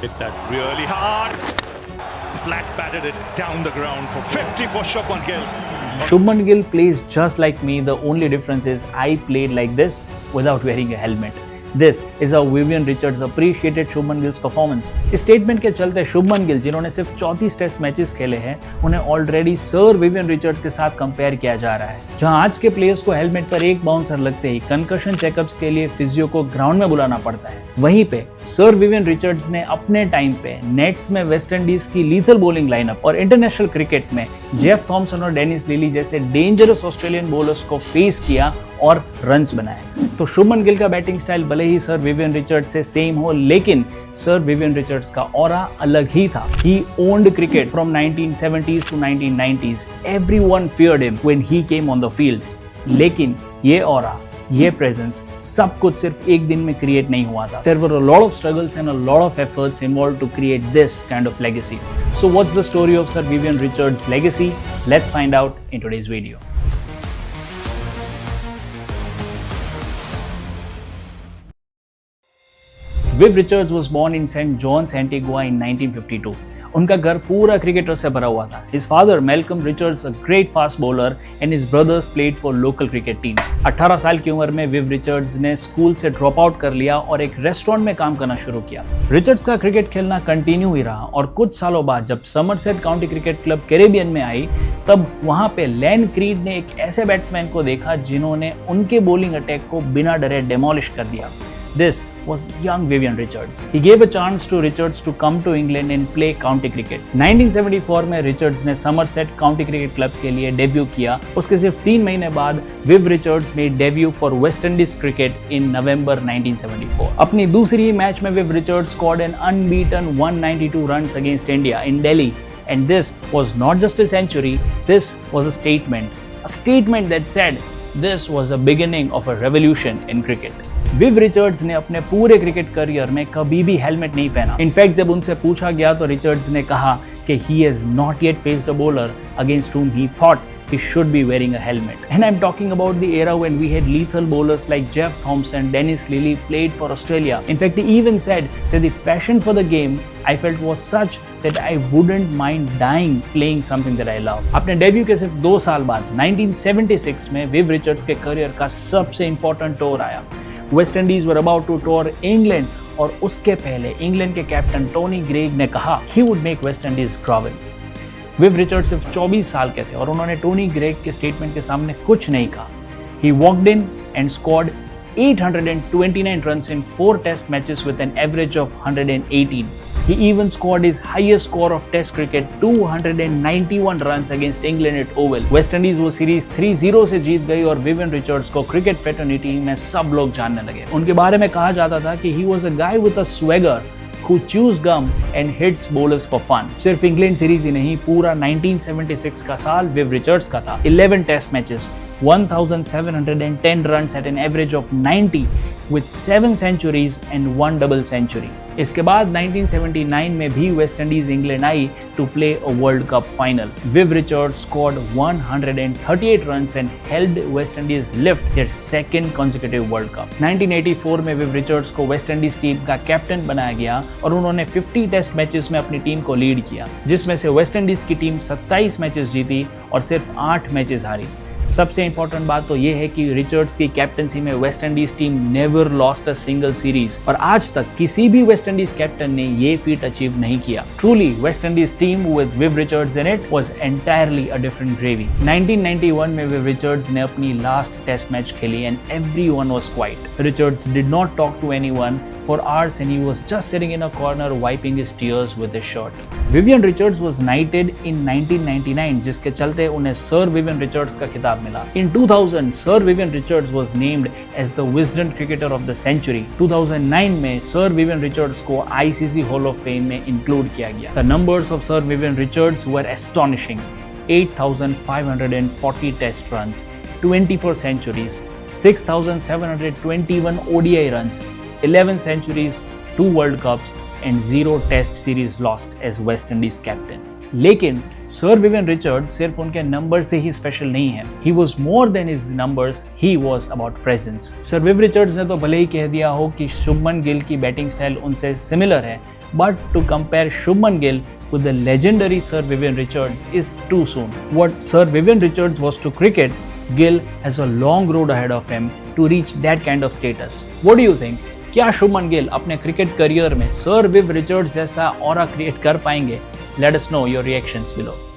Hit that really hard. Flat batted it down the ground for 50 for Shubman Gill. Shubman Gill plays just like me. The only difference is I played like this without wearing a helmet. This is how Vivian Richards appreciated Shubman Gill's performance. इस statement के चलते शुभमन गिल जिन्होंने सिर्फ 34 test matches खेले हैं उन्हें already sir Vivian Richards के साथ कंपेयर किया जा रहा है। जहां आज के प्लेयर्स को हेलमेट पर एक बाउंसर लगते ही कंकशन चेकअप्स के लिए फिजियो को ग्राउंड में बुलाना पड़ता है, वहीं पे सर विवियन रिचर्ड्स ने अपने टाइम पे नेट्स में वेस्ट इंडीज की लीथल बॉलिंग लाइनअप और इंटरनेशनल क्रिकेट में जेफ थॉमसन और डेनिस लिली जैसे डेंजरस ऑस्ट्रेलियन बॉलर्स को फेस किया और रन्स बनाए। तो शुभमन गिल का बैटिंग स्टाइल भले ही सर विवियन रिचर्ड्स से सेम हो, लेकिन सर विवियन रिचर्ड्स का ऑरा अलग ही था। He owned cricket from 1970s to 1990s. Everyone feared him when he came on the field. लेकिन ये ऑरा, ये प्रेजेंस सब कुछ सिर्फ एक दिन में क्रिएट नहीं हुआ था। There were a lot of struggles and a lot of efforts involved to create this kind of legacy. So what's the story of Sir Vivian Richards' legacy? Let's find out in today's video. Viv Richards was born in St. John's, Antigua in 1952. उनका घर पूरा cricketer से भरा हुआ था। His father, Malcolm Richards, a great fast bowler, and his brothers played for local cricket teams. 18 साल की उम्र में विव रिचर्ड्स ने स्कूल से ड्रॉप आउट कर लिया और एक रेस्टोरेंट में काम करना शुरू किया। रिचर्ड्स का क्रिकेट खेलना कंटिन्यू ही रहा और कुछ सालों बाद जब Somerset county cricket club Caribbean में आई, तब वहां पे लैन क्रीड ने एक ऐसे बैट्समैन को देखा जिन्होंने उनके बॉलिंग अटैक को बिना डरे डेमोलिश कर दिया। This was young Vivian Richards. He gave a chance to Richards to come to England and play county cricket. 1974 में Richards ने समरसेट काउंटी क्रिकेट क्लब के लिए डेब्यू किया। उसके सिर्फ 3 महीने बाद Viv Richards made debut for West Indies cricket in November 1974. अपनी दूसरी मैच में Viv Richards scored an unbeaten 192 runs against India in Delhi, and this was not just a century. This was a statement that said this was the beginning of a revolution in cricket. View Richards ने अपने पूरे cricket career में कभी भी helmet नहीं पहना। In fact जब उनसे पूछा गया तो रिचर्ड्स ने कहा कि he has not yet faced a bowler against whom he thought he should be wearing a helmet. And I'm talking about the era when we had lethal bowlers like Jeff Thomson, Dennis Lillee played for Australia. In fact, he even said that the passion for the game I felt was such that I wouldn't mind dying playing something that I love. अपने debut के सिर्फ 2 साल बाद 1976 में Viv Richards के career का सबसे important tour आया। West Indies were about to tour England और उसके पहले इंग्लैंड के कैप्टन टोनी ग्रेग ने कहा he would make West Indies grovel. Viv Richards सिर्फ 24 साल के थे और उन्होंने टोनी ग्रेग के स्टेटमेंट के सामने कुछ नहीं कहा। He walked in and scored 829 runs in 4 test matches with an average of 118. He even scored his highest score of test cricket, 291 runs against England at Oval. West Indies वो series 3-0 से जीत गई और Vivian Richards को cricket fraternity में सब लोग जानने लगे। उनके बारे में कहा जाता था कि he was a guy with a swagger who chews gum and hits bowlers for fun. सिर्फ इंग्लैंड सीरीज ही नहीं, पूरा 1976 का साल विव रिचर्ड्स का था। 11 test matches, 1710 runs at an average of 90 with 7 centuries and 1 double century. इसके बाद 1979 में भी West Indies England I to play a World Cup final. Viv Richards scored 138 runs and helped West Indies lift their second consecutive World Cup. 1984 में Viv Richards को waste Indies team का captain बनाया गया और उन्होंने 50 टेस्ट मैचेस में अपनी team को लीड किया, जिसमें से वेस्ट इंडीज की टीम 27 मैचेस जीती और सिर्फ 8 मैचेस हारी। सबसे इंपॉर्टेंट बात तो ये है कि रिचर्ड्स की कैप्टनसी में waste Indies team never lost a single series और आज तक किसी भी वेस्ट इंडीज कैप्टन ने ये फीट अचीव नहीं किया। Truly West Indies team with Viv Richards in it was entirely a different gravy. 1991 में विव रिचर्ड्स ने अपनी लास्ट टेस्ट मैच खेली and everyone was quiet. Richards did not talk to anyone for hours and he was just sitting in a corner wiping his tears with his shirt. Vivian Richards was knighted in 1999 जिसके चलते उन्हें sir Vivian Richards का खिताब मिला। In 2000 sir Vivian Richards was named as the Wisden Cricketer of the Century. 2009 में sir Vivian Richards को ICC Hall of Fame में include किया गया। The numbers of Sir Vivian Richards were astonishing. 8,540 test runs, 24 centuries, 6,721 ODI runs, 11 centuries, 2 World Cups and 0 Test Series lost as West Indies captain. लेकिन sir Vivian Richards सिर्फ उनके number से ही special नहीं है। He was more than his numbers, he was about presence. Sir view Richards ने तो भले ही कह दिया हो कि शुभमन गिल की बैटिंग स्टाइल उनसे सिमिलर है, But to compare Shubman Gill with the legendary Sir Vivian Richards is too soon. What Sir Vivian Richards was to cricket, Gill has a long road ahead of him to reach that kind of status. What do you think? क्या शुभमन गिल अपने cricket career में sir Viv Richards जैसा aura create कर पाएंगे? Let us know your reactions below.